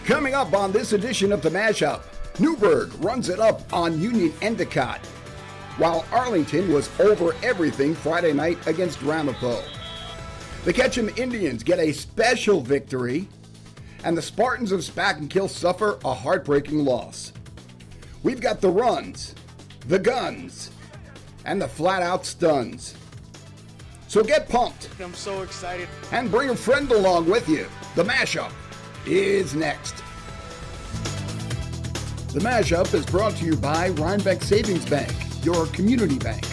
Coming up on this edition of the MashUP, Newburgh runs it up on Union Endicott, while Arlington was over everything Friday night against Ramapo. The Ketchum Indians get a special victory, and the Spartans of Spackenkill suffer a heartbreaking loss. We've got the runs, the guns, and the flat-out stuns. So get pumped. I'm so excited. And bring a friend along with you. The MashUP is next. The MashUP is brought to you by Rhinebeck Savings Bank, your community bank.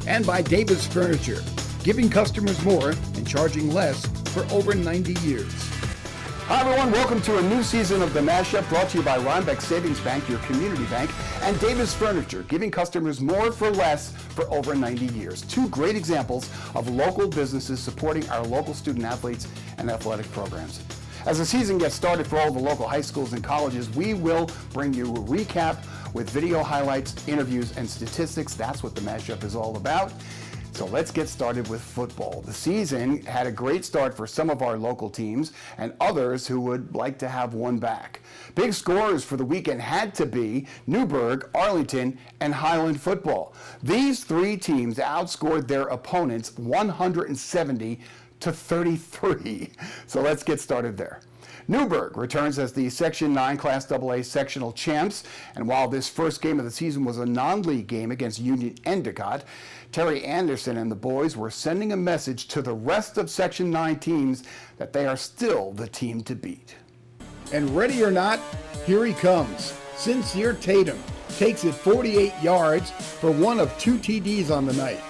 And by Davis Furniture, giving customers more and charging less for over 90 years. Hi everyone, welcome to a new season of the MashUP brought to you by Rhinebeck Savings Bank, your community bank, and Davis Furniture, giving customers more for less for over 90 years. Two great examples of local businesses supporting our local student athletes and athletic programs. As the season gets started for all the local high schools and colleges, we will bring you a recap with video highlights, interviews, and statistics. That's what the MashUP is all about. So let's get started with football. The season had a great start for some of our local teams and others who would like to have one back. Big scorers for the weekend had to be Newburgh, Arlington, and Highland football. These three teams outscored their opponents 170 to 33. So let's get started there. Newburgh returns as the Section 9 Class AA sectional champs, and while this first game of the season was a non-league game against Union Endicott, Terry Anderson and the boys were sending a message to the rest of Section 9 teams that they are still the team to beat. And ready or not, here he comes. Sincere Tatum takes it 48 yards for one of 2 TDs on the night.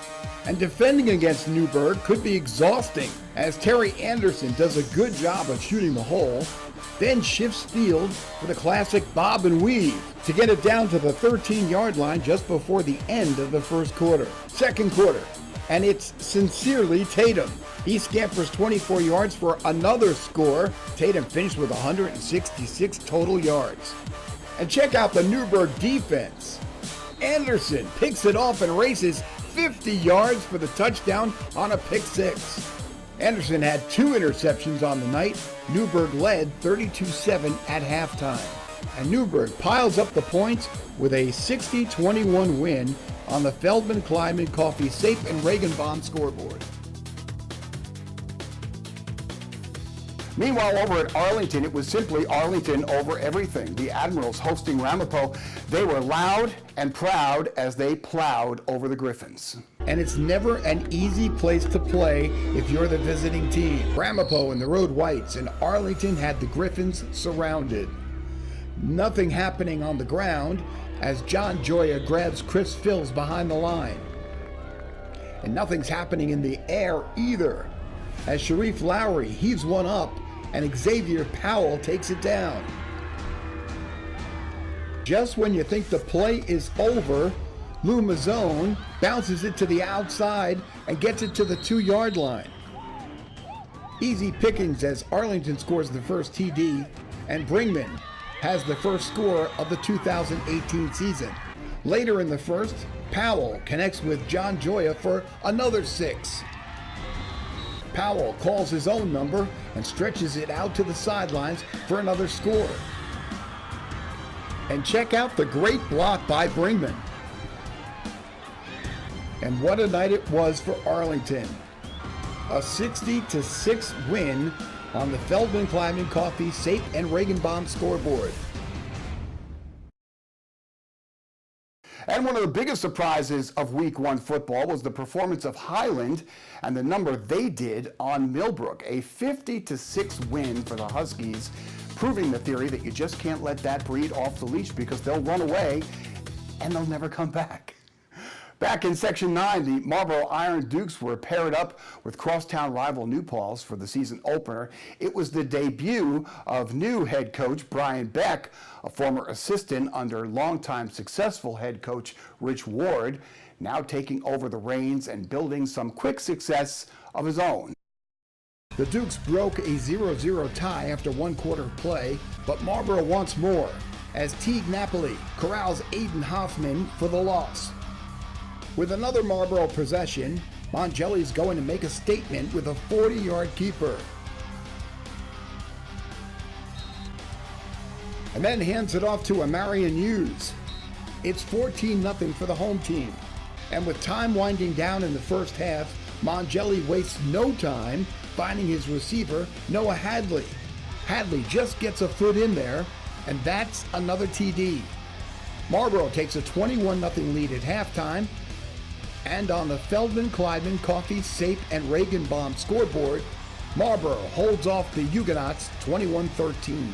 And defending against Newburgh could be exhausting as Terry Anderson does a good job of shooting the hole, then shifts field with a classic bob and weave to get it down to the 13-yard line just before the end of the first quarter. Second quarter, and it's sincerely Tatum. He scampers 24 yards for another score. Tatum finished with 166 total yards. And check out the Newburgh defense. Anderson picks it off and races 50 yards for the touchdown on a pick six. Anderson had 2 interceptions on the night. Newburgh led 32-7 at halftime. And Newburgh piles up the points with a 60-21 win on the Feldman, Kleiman, Coffee, Sept, and Regenbaum scoreboard. Meanwhile, over at Arlington, it was simply Arlington over everything. The Admirals hosting Ramapo, they were loud and proud as they plowed over the Griffins. And it's never an easy place to play if you're the visiting team. Ramapo and the Road Whites and Arlington had the Griffins surrounded. Nothing happening on the ground as John Joya grabs Chris Fills behind the line. And nothing's happening in the air either as Sharif Lowry heaves one up and Xavier Powell takes it down. Just when you think the play is over, Lou Mazzone bounces it to the outside and gets it to the 2-yard line. Easy pickings as Arlington scores the first TD and Brinkman has the first score of the 2018 season. Later in the first, Powell connects with John Joya for another 6. Powell calls his own number and stretches it out to the sidelines for another score. And check out the great block by Brinkman. And what a night it was for Arlington. A 60-6 win on the Feldman, Kleiman, Coffee, Sept, and Regenbaum scoreboard. And one of the biggest surprises of Week 1 football was the performance of Highland and the number they did on Millbrook. A 50-6 win for the Huskies, proving the theory that you just can't let that breed off the leash because they'll run away and they'll never come back. Back in Section 9, the Marlboro Iron Dukes were paired up with crosstown rival New Paltz for the season opener. It was the debut of new head coach Brian Beck, a former assistant under longtime successful head coach Rich Ward, now taking over the reins and building some quick success of his own. The Dukes broke a 0-0 tie after 1 quarter of play, but Marlboro wants more as Teague Napoli corrals Aiden Hoffman for the loss. With another Marlboro possession, Mongelli's going to make a statement with a 40-yard keeper. and then hands it off to Marion Hughes. It's 14-0 for the home team. And with time winding down in the first half, Mongelli wastes no time finding his receiver, Noah Hadley. Hadley just gets a foot in there, and that's another TD. Marlboro takes a 21-0 lead at halftime, and on the Feldman-Kleiman, Coffey, Sept, and Regenbaum scoreboard, Marlboro holds off the Huguenots 21-13.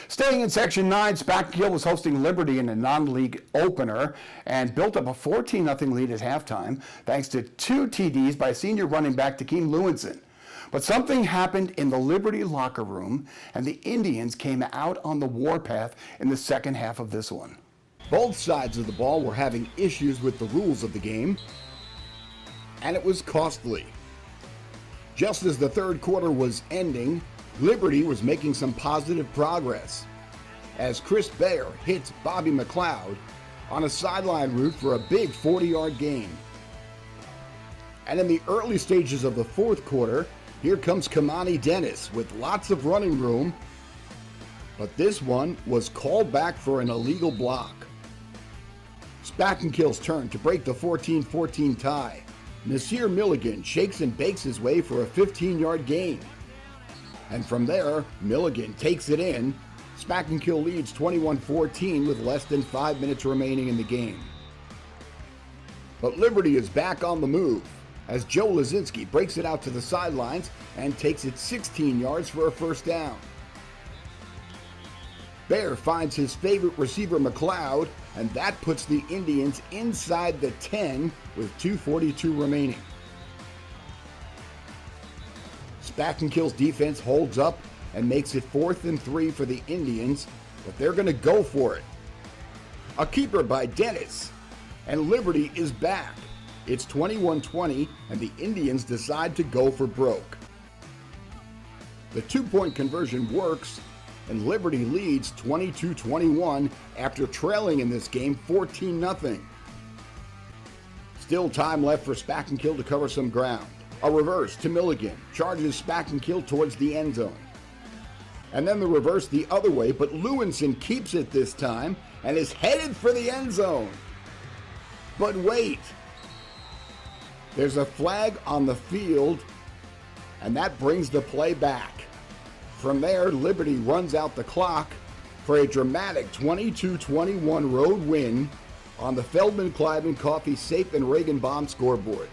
Staying in Section 9, Spackenkill was hosting Liberty in a non-league opener and built up a 14-0 lead at halftime thanks to 2 TDs by senior running back Takeem Lewinson. But something happened in the Liberty locker room, and the Indians came out on the warpath in the second half of this one. Both sides of the ball were having issues with the rules of the game, and it was costly. Just as the third quarter was ending, Liberty was making some positive progress as Chris Baer hits Bobby McLeod on a sideline route for a big 40-yard gain. And in the early stages of the fourth quarter, here comes Kamani Dennis with lots of running room, but this one was called back for an illegal block. Spackenkill's turn to break the 14-14 tie. Nasir Milligan shakes and bakes his way for a 15-yard gain. And from there, Milligan takes it in. Spackenkill leads 21-14 with less than 5 minutes remaining in the game. But Liberty is back on the move as Joe Lazinski breaks it out to the sidelines and takes it 16 yards for a first down. Baer finds his favorite receiver McLeod, and that puts the Indians inside the 10 with 2:42 remaining. Spackenkill's defense holds up and makes it 4th and 3 for the Indians, but they're going to go for it. A keeper by Dennis, and Liberty is back. It's 21-20, and the Indians decide to go for broke. The 2-point conversion works, and Liberty leads 22-21 after trailing in this game 14-0. Still time left for Spackenkill to cover some ground. A reverse to Milligan charges Spackenkill towards the end zone. And then the reverse the other way, but Lewinson keeps it this time and is headed for the end zone. But wait, there's a flag on the field, and that brings the play back. From there, Liberty runs out the clock for a dramatic 22-21 road win on the Feldman-Kleiman, Coffey, Sept, and Regenbaum scoreboard.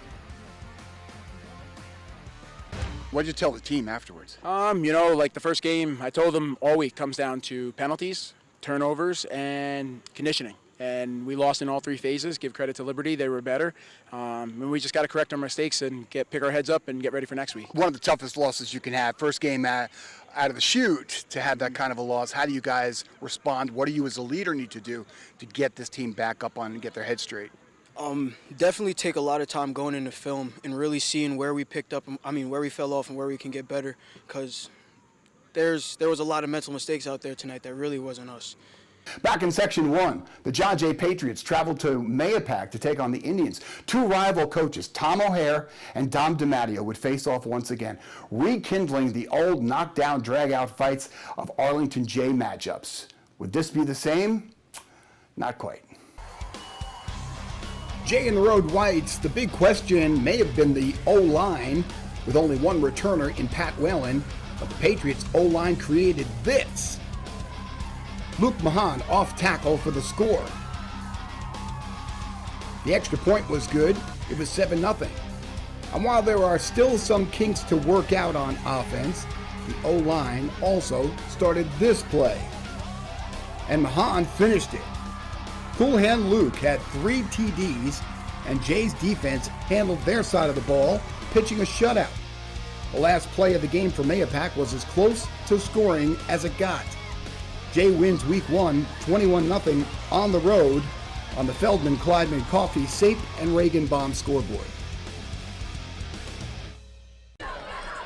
What did you tell the team afterwards? Like the first game, I told them all week comes down to penalties, turnovers, and conditioning. And we lost in all 3 phases. Give credit to Liberty, they were better. And we just got to correct our mistakes and pick our heads up and get ready for next week. One of the toughest losses you can have. First game out of the chute to have that kind of a loss. How do you guys respond? What do you as a leader need to do to get this team back up on and get their head straight? Definitely take a lot of time going into film and really seeing where we where we fell off and where we can get better, because there was a lot of mental mistakes out there tonight that really wasn't us. Back in Section 1, the John Jay Patriots traveled to MashUP to take on the Indians. 2 rival coaches, Tom O'Hare and Dom DiMatteo, would face off once again, rekindling the old knockdown, drag-out fights of Arlington J matchups. Would this be the same? Not quite. Jay and the Road Whites, the big question may have been the O-line, with only one returner in Pat Whalen, but the Patriots O-line created this. Luke Mahan off tackle for the score. The extra point was good. It was 7-0. And while there are still some kinks to work out on offense, the O-line also started this play. And Mahan finished it. Cool Hand Luke had 3 TDs, and Jay's defense handled their side of the ball, pitching a shutout. The last play of the game for MashUP was as close to scoring as it got. Jay wins week 1, 21-0 on the road on the Feldman-Kleiman, Coffey, Sept, and Regenbaum scoreboard.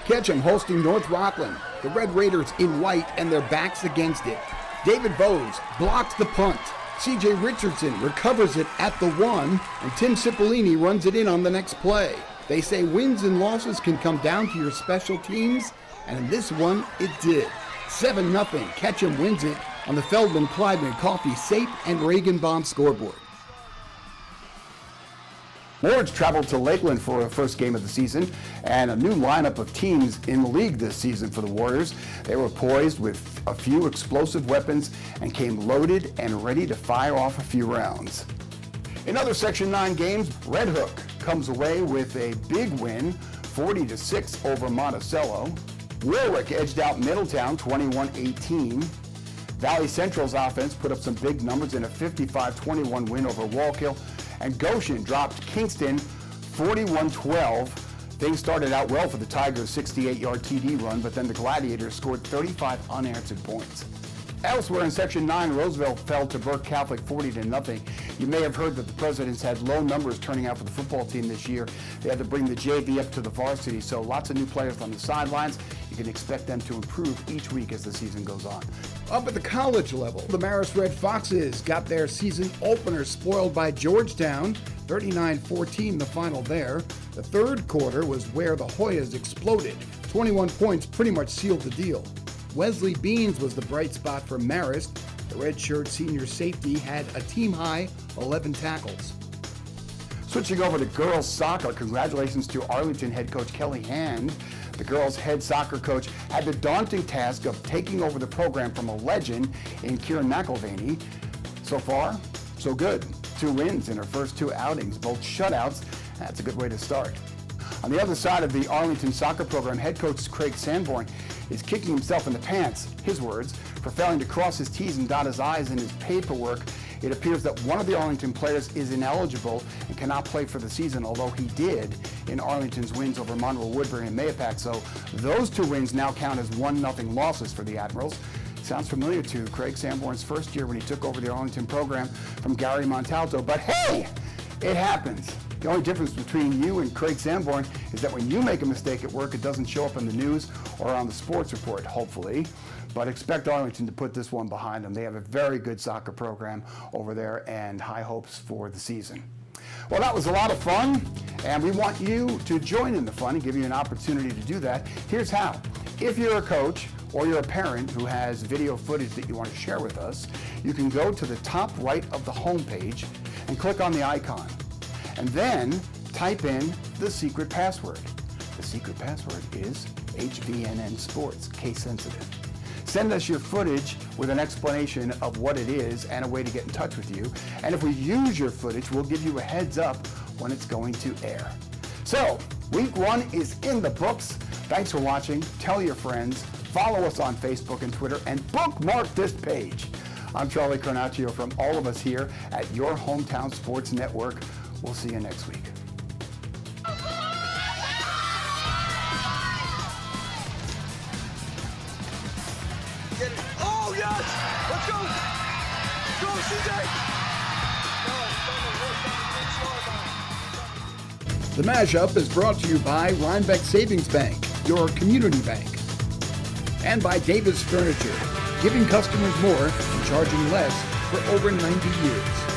Ketchum hosting North Rockland. The Red Raiders in white and their backs against it. David Bowes blocks the punt. C.J. Richardson recovers it at the 1, and Tim Cipollini runs it in on the next play. They say wins and losses can come down to your special teams, and in this one, it did. 7-0, Ketchum wins it on the Feldman Plyman Coffee Sept and Regenbaum scoreboard. Lords traveled to Lakeland for a first game of the season and a new lineup of teams in the league this season for the Warriors. They were poised with a few explosive weapons and came loaded and ready to fire off a few rounds. In other Section 9 games, Red Hook comes away with a big win, 40-6 over Monticello. Warwick edged out Middletown 21-18. Valley Central's offense put up some big numbers in a 55-21 win over Wallkill. And Goshen dropped Kingston 41-12. Things started out well for the Tigers' 68-yard TD run, but then the Gladiators scored 35 unanswered points. Elsewhere in Section 9, Roosevelt fell to Burke Catholic 40-0. You may have heard that the Presidents had low numbers turning out for the football team this year. They had to bring the JV up to the varsity, so lots of new players on the sidelines. You can expect them to improve each week as the season goes on. Up at the college level, the Marist Red Foxes got their season opener spoiled by Georgetown, 39-14 the final there. The third quarter was where the Hoyas exploded. 21 points pretty much sealed the deal. Wesley Beans was the bright spot for Marist. The redshirt senior safety had a team-high 11 tackles. Switching over to girls soccer, congratulations to Arlington head coach Kelly Hand. The girls' head soccer coach had the daunting task of taking over the program from a legend in Kieran McElvaney. So far, so good. 2 wins in her first 2 outings, both shutouts. That's a good way to start. On the other side of the Arlington soccer program, head coach Craig Sanborn is kicking himself in the pants, his words, for failing to cross his T's and dot his I's in his paperwork. It appears that one of the Arlington players is ineligible and cannot play for the season, although he did in Arlington's wins over Monroe, Woodbury, and Mayapack. So those 2 wins now count as 1-0 losses for the Admirals. Sounds familiar to Craig Sanborn's first year when he took over the Arlington program from Gary Montalto. But hey, it happens. The only difference between you and Craig Sanborn is that when you make a mistake at work, it doesn't show up in the news or on the sports report, hopefully. But expect Arlington to put this one behind them. They have a very good soccer program over there and high hopes for the season. Well, that was a lot of fun, and we want you to join in the fun and give you an opportunity to do that. Here's how. If you're a coach or you're a parent who has video footage that you want to share with us, you can go to the top right of the homepage and click on the icon. And then type in the secret password. The secret password is HVNN Sports, case sensitive. Send us your footage with an explanation of what it is and a way to get in touch with you. And if we use your footage, we'll give you a heads up when it's going to air. So, week 1 is in the books. Thanks for watching. Tell your friends. Follow us on Facebook and Twitter and bookmark this page. I'm Charlie Carnaccio from all of us here at your hometown sports network. We'll see you next week. Get it. Oh, yes! Let's go! Go, CJ! The MashUP is brought to you by Rhinebeck Savings Bank, your community bank. And by Davis Furniture, giving customers more and charging less for over 90 years.